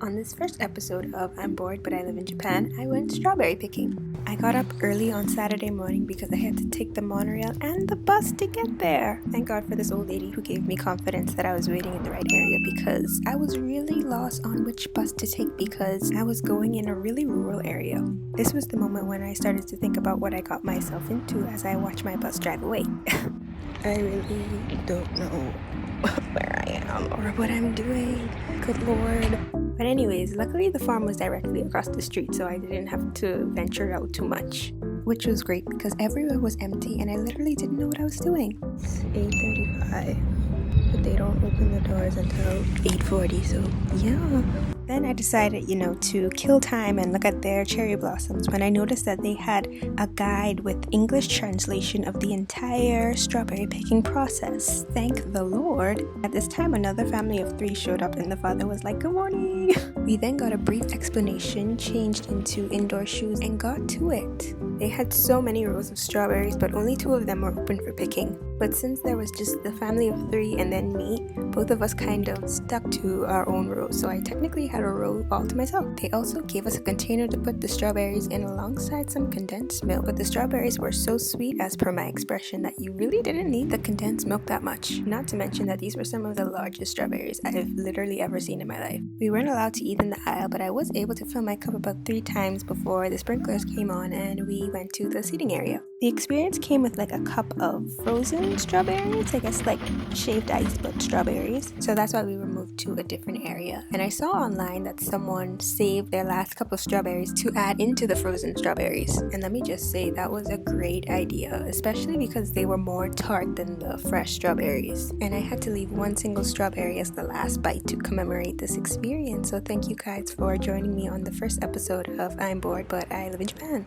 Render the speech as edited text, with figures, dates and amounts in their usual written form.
On this first episode of I'm Bored But I Live in Japan, I went strawberry picking. I got up early on Saturday morning because I had to take the monorail and the bus to get there. Thank God for this old lady who gave me confidence that I was waiting in the right area because I was really lost on which bus to take because I was going in a really rural area. This was the moment when I started to think about what I got myself into as I watched my bus drive away. I really don't know where I am or what I'm doing. Good Lord. But anyways, luckily the farm was directly across the street, so I didn't have to venture out too much, which was great because everywhere was empty and I literally didn't know what I was doing. It's 8:35, but they don't open the doors until 8:40, so yeah. Then I decided, to kill time and look at their cherry blossoms when I noticed that they had a guide with English translation of the entire strawberry picking process. Thank the Lord. At this time, another family of 3 showed up and the father was like, "Good morning." We then got a brief explanation, changed into indoor shoes, and got to it. They had so many rows of strawberries, but only 2 of them were open for picking. But since there was just the family of 3 and then me, both of us kind of stuck to our own rows, so I technically had a row all to myself. They also gave us a container to put the strawberries in alongside some condensed milk, but the strawberries were so sweet, as per my expression, that you really didn't need the condensed milk that much. Not to mention that these were some of the largest strawberries I've literally ever seen in my life. We weren't allowed to eat in the aisle, but I was able to fill my cup about 3 times before the sprinklers came on and we went to the seating area. The experience came with like a cup of frozen strawberries, I guess like shaved ice but strawberries. So that's why we were moved to a different area. And I saw online that someone saved their last cup of strawberries to add into the frozen strawberries. And let me just say that was a great idea, especially because they were more tart than the fresh strawberries. And I had to leave 1 single strawberry as the last bite to commemorate this experience. So thank you guys for joining me on the first episode of I'm Bored But I Live in Japan.